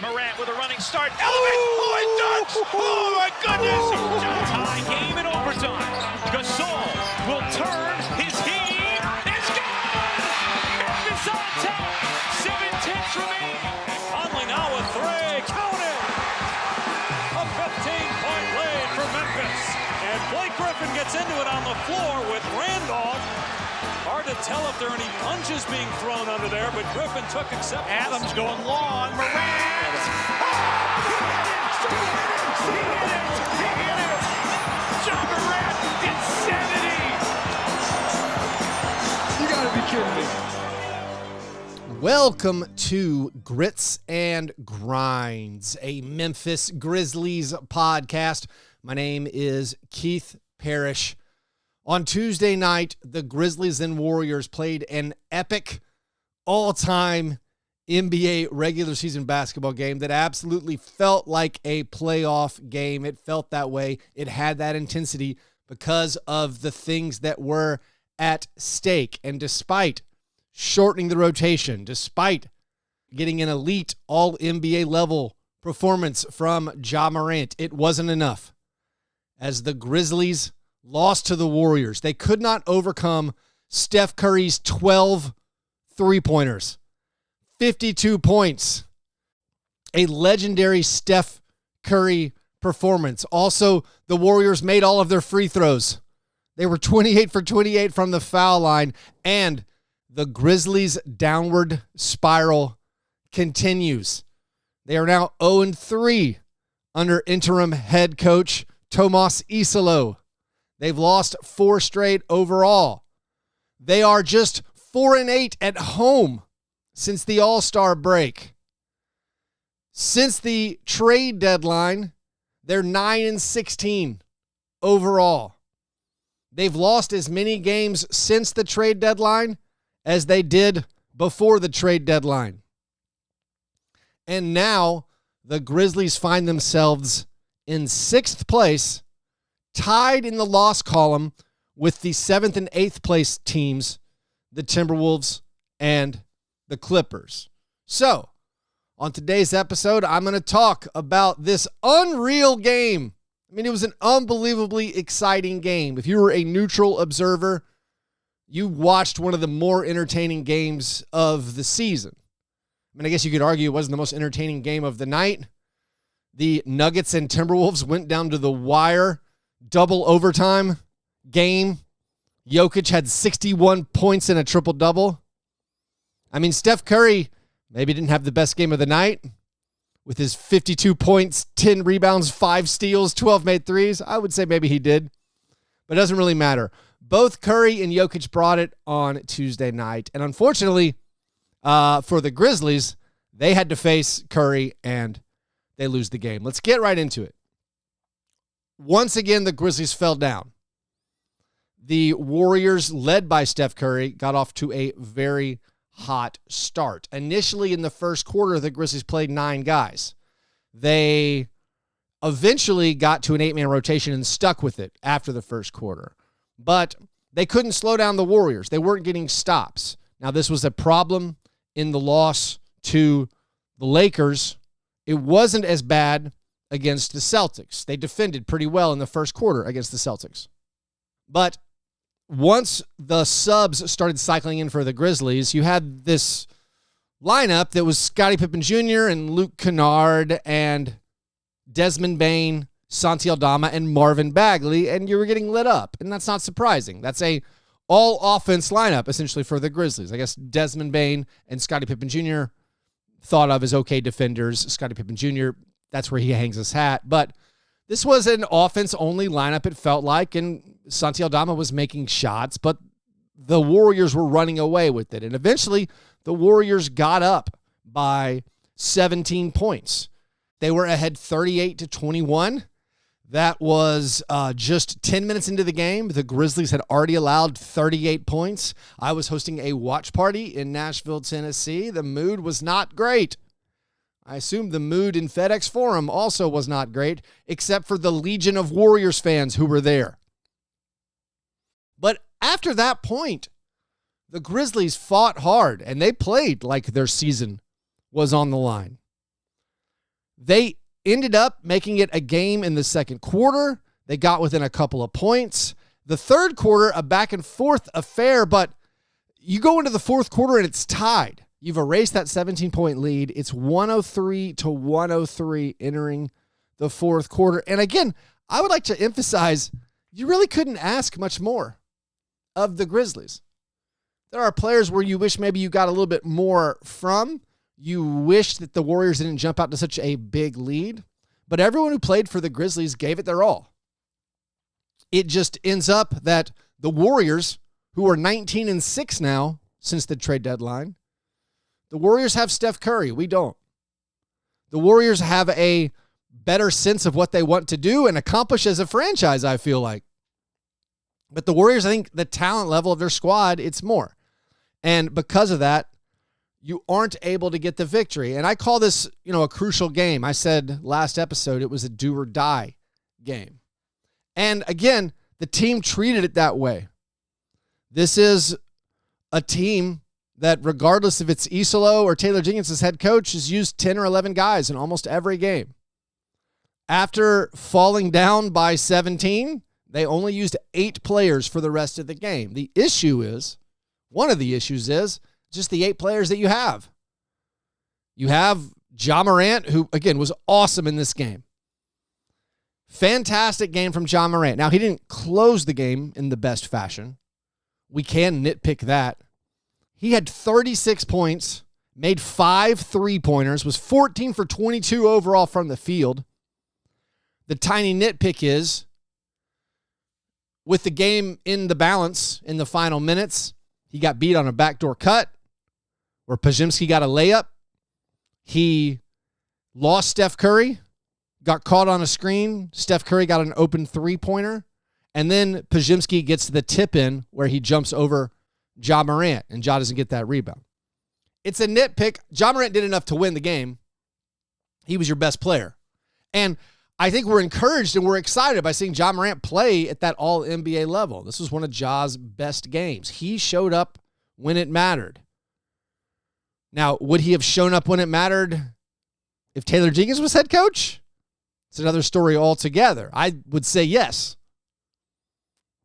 Morant with a running start. Elevate! Oh, it dunks! Oh, my goodness! Tie game in overtime. Gasol will turn his heat. It's gone! Memphis on top. 7-10 remaining. Conley now with three. Count it! A 15-point lead for Memphis. And Blake Griffin gets into it on the floor with Randolph. Hard to tell if there are any punches being thrown under there, but Griffin took acceptance. Adams going long. Morant! He hit it! John Morant! Insanity! You gotta be kidding me. Welcome to Grits and Grinds, a Memphis Grizzlies podcast. My name is Keith Parrish. On Tuesday night, the Grizzlies and Warriors played an epic all-time NBA regular season basketball game that absolutely felt like a playoff game. It felt that way. It had that intensity because of the things that were at stake. And despite shortening the rotation, despite getting an elite all-NBA level performance from Ja Morant, it wasn't enough. As the Grizzlies lost to the Warriors, they could not overcome Steph Curry's 12 three-pointers, 52 points, a legendary Steph Curry performance. Also, the Warriors made all of their free throws. They were 28 for 28 from the foul line, and the Grizzlies' downward spiral continues. They are now 0-3 under interim head coach Tomas Isalo. They've lost 4 straight overall. They are just 4-8 at home since the All-Star break. Since the trade deadline, they're 9-16 overall. They've lost as many games since the trade deadline as they did before the trade deadline. And now the Grizzlies find themselves in 6th place, tied in the loss column with the 7th and 8th place teams, the Timberwolves and the Clippers. So, on today's episode, I'm going to talk about this unreal game. I mean, it was an unbelievably exciting game. If you were a neutral observer, you watched one of the more entertaining games of the season. I mean, I guess you could argue it wasn't the most entertaining game of the night. The Nuggets and Timberwolves went down to the wire. Double overtime game. Jokic had 61 points and a triple-double. I mean, Steph Curry maybe didn't have the best game of the night with his 52 points, 10 rebounds, 5 steals, 12 made threes. I would say maybe he did, but it doesn't really matter. Both Curry and Jokic brought it on Tuesday night, and unfortunately for the Grizzlies, they had to face Curry, and they lose the game. Let's get right into it. Once again, the Grizzlies fell down. The Warriors, led by Steph Curry, got off to a very hot start. Initially in the first quarter, the Grizzlies played 9 guys. They eventually got to an 8-man rotation and stuck with it after the first quarter. But they couldn't slow down the Warriors. They weren't getting stops. Now, this was a problem in the loss to the Lakers. It wasn't as bad against the Celtics. They defended pretty well in the first quarter against the Celtics. But once the subs started cycling in for the Grizzlies, you had this lineup that was Scottie Pippen Jr. and Luke Kennard and Desmond Bane, Santi Aldama, and Marvin Bagley, and you were getting lit up. And that's not surprising. That's a all-offense lineup, essentially, for the Grizzlies. I guess Desmond Bane and Scottie Pippen Jr. thought of as okay defenders. Scottie Pippen Jr., that's where he hangs his hat. But this was an offense-only lineup, it felt like, and Santi Aldama was making shots, but the Warriors were running away with it. And eventually, the Warriors got up by 17 points. They were ahead 38-21. That was just 10 minutes into the game. The Grizzlies had already allowed 38 points. I was hosting a watch party in Nashville, Tennessee. The mood was not great. I assume the mood in FedEx Forum also was not great, except for the legion of Warriors fans who were there. But after that point, the Grizzlies fought hard, and they played like their season was on the line. They ended up making it a game in the second quarter. They got within a couple of points. The third quarter, a back and forth affair, but you go into the fourth quarter and it's tied. You've erased that 17-point lead. It's 103-103 entering the fourth quarter. And again, I would like to emphasize, you really couldn't ask much more of the Grizzlies. There are players where you wish maybe you got a little bit more from. You wish that the Warriors didn't jump out to such a big lead. But everyone who played for the Grizzlies gave it their all. It just ends up that the Warriors, who are 19-6 now since the trade deadline, the Warriors have Steph Curry. We don't. The Warriors have a better sense of what they want to do and accomplish as a franchise, I feel like. But the Warriors, I think the talent level of their squad, it's more. And because of that, you aren't able to get the victory. And I call this, a crucial game. I said last episode it was a do or die game. And again, the team treated it that way. This is a team that, regardless if it's Isolo or Taylor Jenkins as head coach, has used 10 or 11 guys in almost every game. After falling down by 17, they only used 8 players for the rest of the game. One of the issues is just the 8 players that you have. You have Ja Morant, who, again, was awesome in this game. Fantastic game from Ja Morant. Now, he didn't close the game in the best fashion. We can nitpick that. He had 36 points, made 5 3-pointers, was 14 for 22 overall from the field. The tiny nitpick is, with the game in the balance in the final minutes, he got beat on a backdoor cut where Podziemski got a layup. He lost Steph Curry, got caught on a screen. Steph Curry got an open 3-pointer. And then Podziemski gets the tip in where he jumps over Ja Morant, and Ja doesn't get that rebound. It's a nitpick. Ja Morant did enough to win the game. He was your best player. And I think we're encouraged and we're excited by seeing Ja Morant play at that all-NBA level. This was one of Ja's best games. He showed up when it mattered. Now, would he have shown up when it mattered if Taylor Jenkins was head coach? It's another story altogether. I would say yes.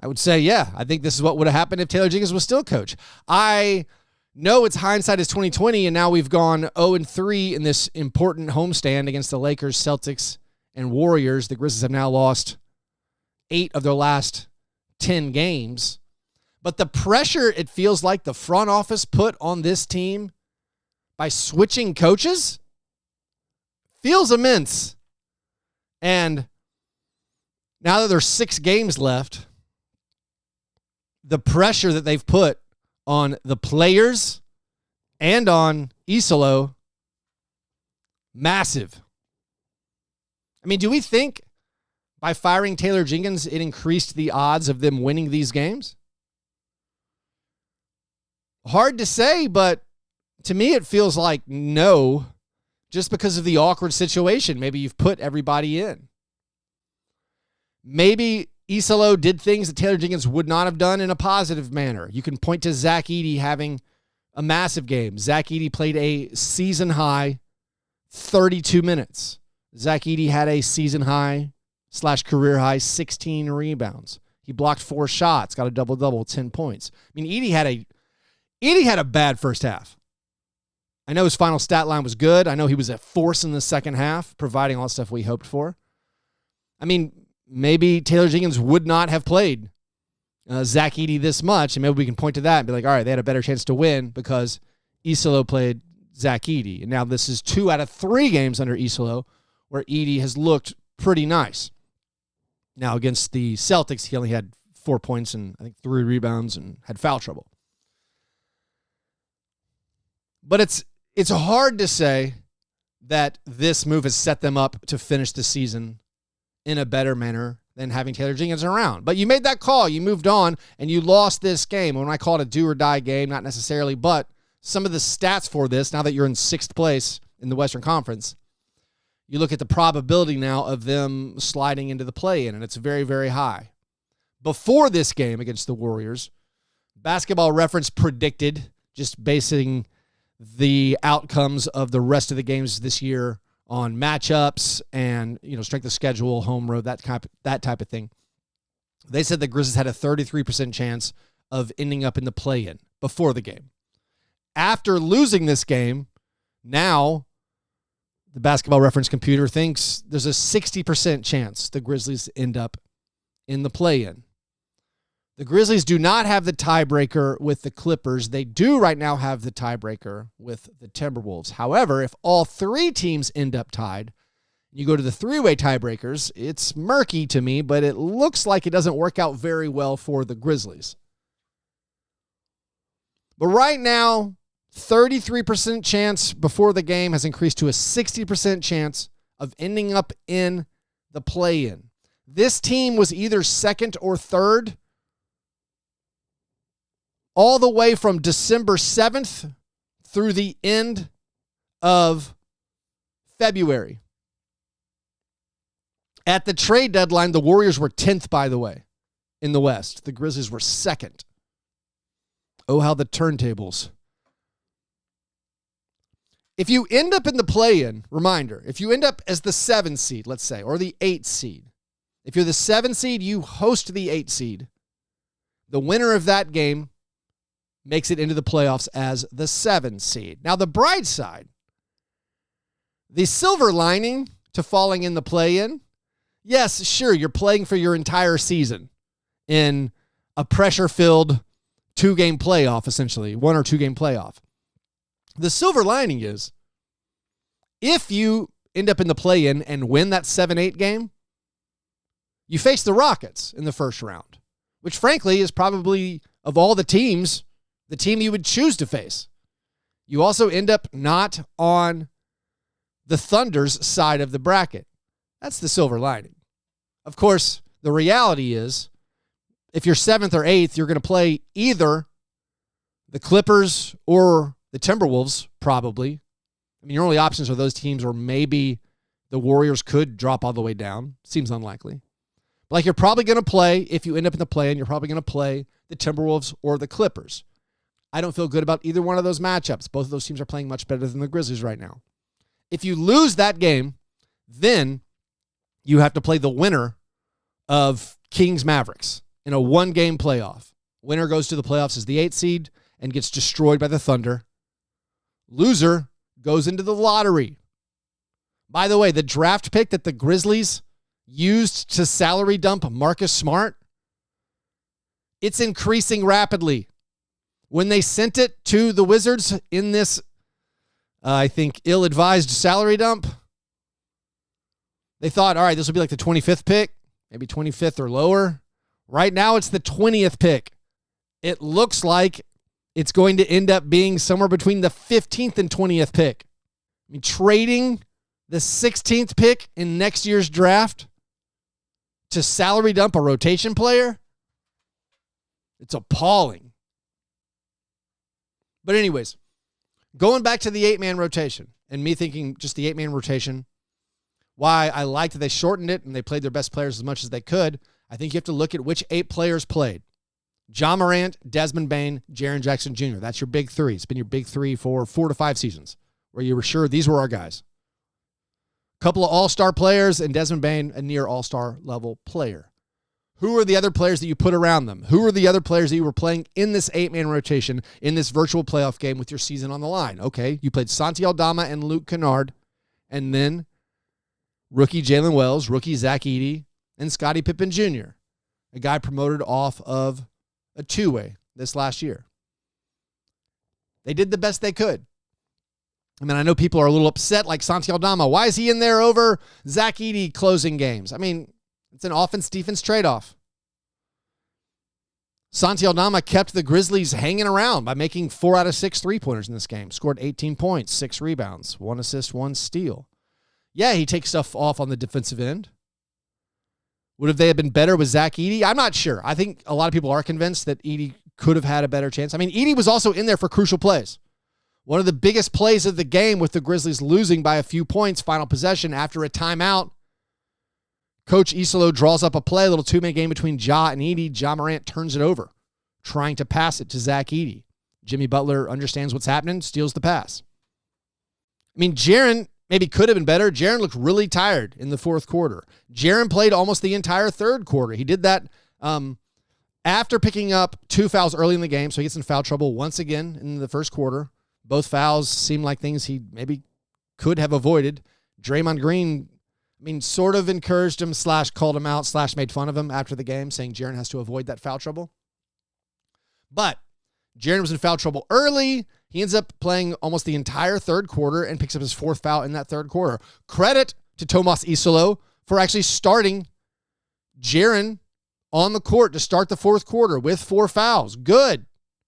I would say, yeah, I think this is what would have happened if Taylor Jenkins was still coach. I know it's hindsight is 2020, and now we've gone 0-3 in this important homestand against the Lakers, Celtics, and Warriors. The Grizzlies have now lost 8 of their last 10 games. But the pressure it feels like the front office put on this team by switching coaches feels immense. And now that there's 6 games left, the pressure that they've put on the players and on Isolo, massive. I mean, do we think by firing Taylor Jenkins, it increased the odds of them winning these games? Hard to say, but to me it feels like no, just because of the awkward situation. Maybe you've put everybody in. Maybe Isolo did things that Taylor Jenkins would not have done in a positive manner. You can point to Zach Edey having a massive game. Zach Edey played a season-high 32 minutes. Zach Edey had a season-high/career-high 16 rebounds. He blocked 4 shots, got a double-double, 10 points. I mean, Edey had a bad first half. I know his final stat line was good. I know he was a force in the second half, providing all the stuff we hoped for. I mean, maybe Taylor Jenkins would not have played Zach Edey this much, and maybe we can point to that and be like, all right, they had a better chance to win because Isolo played Zach Edey. And now this is 2 out of 3 games under Isolo where Edey has looked pretty nice. Now against the Celtics, he only had 4 points and I think 3 rebounds and had foul trouble. But it's hard to say that this move has set them up to finish the season in a better manner than having Taylor Jenkins around. But you made that call. You moved on, and you lost this game. When I call it a do-or-die game, not necessarily, but some of the stats for this, now that you're in 6th place in the Western Conference, you look at the probability now of them sliding into the play-in, and it's very, very high. Before this game against the Warriors, Basketball Reference predicted, just basing the outcomes of the rest of the games this year on matchups and, strength of schedule, home road, that type of thing. They said the Grizzlies had a 33% chance of ending up in the play-in before the game. After losing this game, now the Basketball Reference computer thinks there's a 60% chance the Grizzlies end up in the play-in. The Grizzlies do not have the tiebreaker with the Clippers. They do right now have the tiebreaker with the Timberwolves. However, if all three teams end up tied, you go to the three-way tiebreakers, it's murky to me, but it looks like it doesn't work out very well for the Grizzlies. But right now, 33% chance before the game has increased to a 60% chance of ending up in the play-in. This team was either second or third all the way from December 7th through the end of February. At the trade deadline, the Warriors were 10th, by the way, in the West. The Grizzlies were second. Oh, how the turntables. If you end up in the play-in, reminder, if you end up as the 7 seed, let's say, or the 8 seed, if you're the 7 seed, you host the 8 seed. The winner of that game makes it into the playoffs as the 7 seed. Now, the bright side, the silver lining to falling in the play-in, yes, sure, you're playing for your entire season in a pressure-filled 2-game playoff, essentially, 1 or 2 game playoff. The silver lining is if you end up in the play-in and win that 7-8 game, you face the Rockets in the first round, which frankly is probably, of all the teams, the team you would choose to face. You also end up not on the Thunder's side of the bracket. That's the silver lining. Of course, the reality is if you're 7th or 8th, you're going to play either the Clippers or the Timberwolves, probably. I mean, your only options are those teams, or maybe the Warriors could drop all the way down. Seems unlikely. But like, you're probably going to play, if you end up in the play-in, you're probably going to play the Timberwolves or the Clippers. I don't feel good about either one of those matchups. Both of those teams are playing much better than the Grizzlies right now. If you lose that game, then you have to play the winner of Kings-Mavericks in a 1-game playoff. Winner goes to the playoffs as the 8th seed and gets destroyed by the Thunder. Loser goes into the lottery. By the way, the draft pick that the Grizzlies used to salary dump Marcus Smart, it's increasing rapidly. When they sent it to the Wizards in this, I think, ill-advised salary dump, they thought, all right, this will be like the 25th pick, maybe 25th or lower. Right now, it's the 20th pick. It looks like it's going to end up being somewhere between the 15th and 20th pick. I mean, trading the 16th pick in next year's draft to salary dump a rotation player, it's appalling. But anyways, going back to the 8-man rotation and me thinking just the 8-man rotation, why I like that they shortened it and they played their best players as much as they could, I think you have to look at which 8 players played. Ja Morant, Desmond Bane, Jaren Jackson Jr. That's your big 3. It's been your big 3 for 4 to 5 seasons where you were sure these were our guys. Couple of all-star players and Desmond Bane, a near all-star level player. Who are the other players that you put around them? Who are the other players that you were playing in this 8-man rotation in this virtual playoff game with your season on the line? Okay, you played Santi Aldama and Luke Kennard, and then rookie Jalen Wells, rookie Zach Edey, and Scottie Pippen Jr., a guy promoted off of a 2-way this last year. They did the best they could. I mean, I know people are a little upset, like Santi Aldama. Why is he in there over Zach Edey closing games? I mean, it's an offense-defense trade-off. Santi Aldama kept the Grizzlies hanging around by making 4 out of 6 3-pointers in this game. Scored 18 points, 6 rebounds, 1 assist, 1 steal. Yeah, he takes stuff off on the defensive end. Would have they have been better with Zach Edey? I'm not sure. I think a lot of people are convinced that Edey could have had a better chance. I mean, Edey was also in there for crucial plays. One of the biggest plays of the game with the Grizzlies losing by a few points, final possession after a timeout. Coach Isolo draws up a play, a little 2-man game between Ja and Edey. Ja Morant turns it over, trying to pass it to Zach Edey. Jimmy Butler understands what's happening, steals the pass. I mean, Jaren maybe could have been better. Jaren looked really tired in the fourth quarter. Jaren played almost the entire third quarter. He did that after picking up 2 fouls early in the game, so he gets in foul trouble once again in the first quarter. Both fouls seemed like things he maybe could have avoided. Draymond Green, sort of encouraged him / called him out / made fun of him after the game, saying Jaren has to avoid that foul trouble. But Jaren was in foul trouble early. He ends up playing almost the entire third quarter and picks up his 4th foul in that third quarter. Credit to Tomas Isolo for actually starting Jaren on the court to start the fourth quarter with 4 fouls. Good.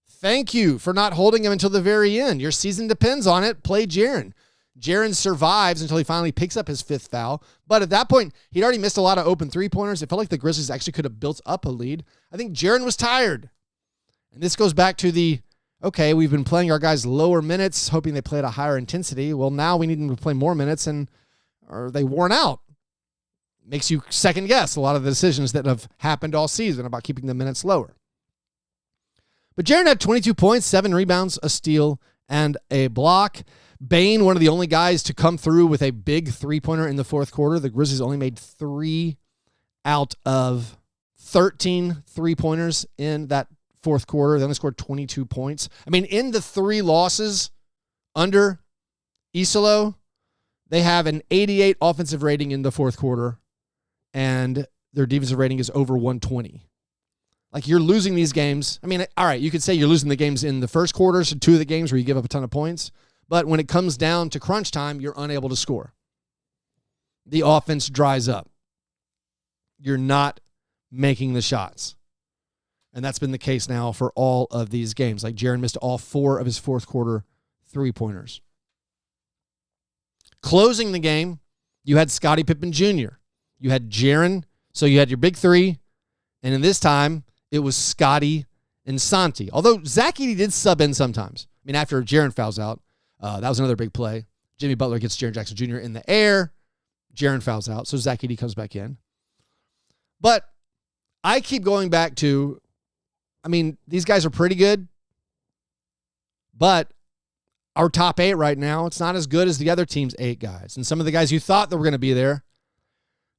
Thank you for not holding him until the very end. Your season depends on it. Play Jaren. Jaren survives until he finally picks up his 5th foul. But at that point, he'd already missed a lot of open three-pointers. It felt like the Grizzlies actually could have built up a lead. I think Jaren was tired. And this goes back to okay, we've been playing our guys lower minutes, hoping they play at a higher intensity. Well, now we need them to play more minutes, and are they worn out? Makes you second guess a lot of the decisions that have happened all season about keeping the minutes lower. But Jaren had 22 points, 7 rebounds, a steal, and a block. Bane, one of the only guys to come through with a big three-pointer in the fourth quarter. The Grizzlies only made 3 out of 13 three-pointers in that fourth quarter. They only scored 22 points. In the 3 losses under Isolo, they have an 88 offensive rating in the fourth quarter, and their defensive rating is over 120. Like, you're losing these games. All right, you could say you're losing the games in the first quarter, so 2 of the games where you give up a ton of points. But when it comes down to crunch time, you're unable to score. The offense dries up. You're not making the shots. And that's been the case now for all of these games. Like, Jaren missed all 4 of his fourth quarter three-pointers. Closing the game, you had Scottie Pippen Jr. You had Jaren, so you had your big 3. And in this time, it was Scottie and Santi. Although Zach Edey did sub in sometimes. After Jaren fouls out, that was another big play. Jimmy Butler gets Jaren Jackson Jr. in the air. Jaren fouls out, so Zach Edey comes back in. But I keep going back to, these guys are pretty good. But our top 8 right now, it's not as good as the other team's 8 guys. And some of the guys you thought that were going to be there,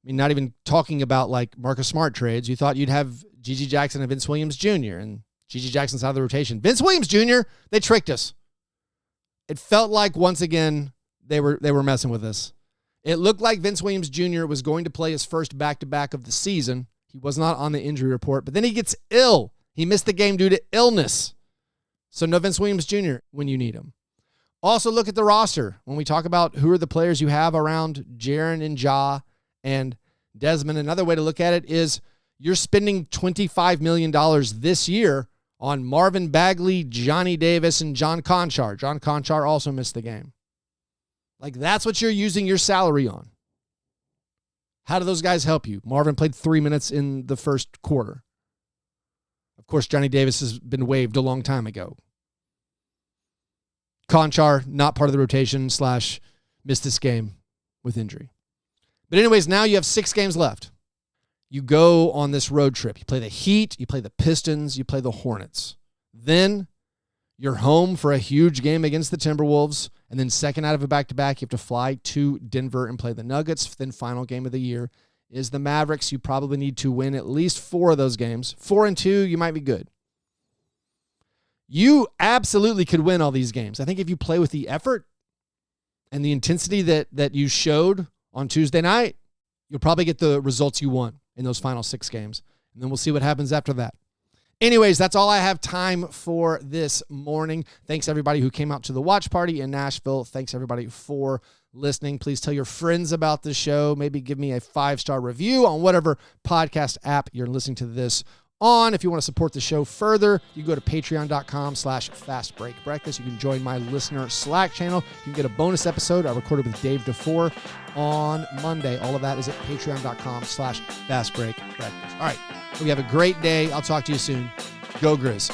not even talking about like Marcus Smart trades, you thought you'd have Gigi Jackson and Vince Williams Jr. And Gigi Jackson's out of the rotation. Vince Williams Jr., they tricked us. It felt like, once again, they were messing with us. It looked like Vince Williams Jr. was going to play his first back-to-back of the season. He was not on the injury report, but then he gets ill. He missed the game due to illness. So no Vince Williams Jr. when you need him. Also, look at the roster. When we talk about who are the players you have around Jaren and Ja and Desmond, another way to look at it is you're spending $25 million this year on Marvin Bagley, Johnny Davis, and John Conchar. John Conchar also missed the game. Like, that's what you're using your salary on. How do those guys help you? Marvin played 3 minutes in the first quarter. Of course, Johnny Davis has been waived a long time ago. Conchar, not part of the rotation / missed this game with injury. But anyways, now you have 6 games left. You go on this road trip. You play the Heat, you play the Pistons, you play the Hornets. Then you're home for a huge game against the Timberwolves. And then second out of a back-to-back, you have to fly to Denver and play the Nuggets. Then final game of the year is the Mavericks. You probably need to win at least 4 of those games. 4-2, you might be good. You absolutely could win all these games. I think if you play with the effort and the intensity that you showed on Tuesday night, you'll probably get the results you want in those final 6 games. And then we'll see what happens after that. Anyways, that's all I have time for this morning. Thanks, everybody who came out to the watch party in Nashville. Thanks, everybody, for listening. Please tell your friends about the show. Maybe give me a 5-star review on whatever podcast app you're listening to this on. If you want to support the show further, you go to patreon.com/fastbreakbreakfast. You can join my listener Slack channel. You can get a bonus episode I recorded with Dave DeFore on Monday. All of that is at patreon.com/fastbreakbreakfast. All right. Hope you have a great day. I'll talk to you soon. Go Grizz.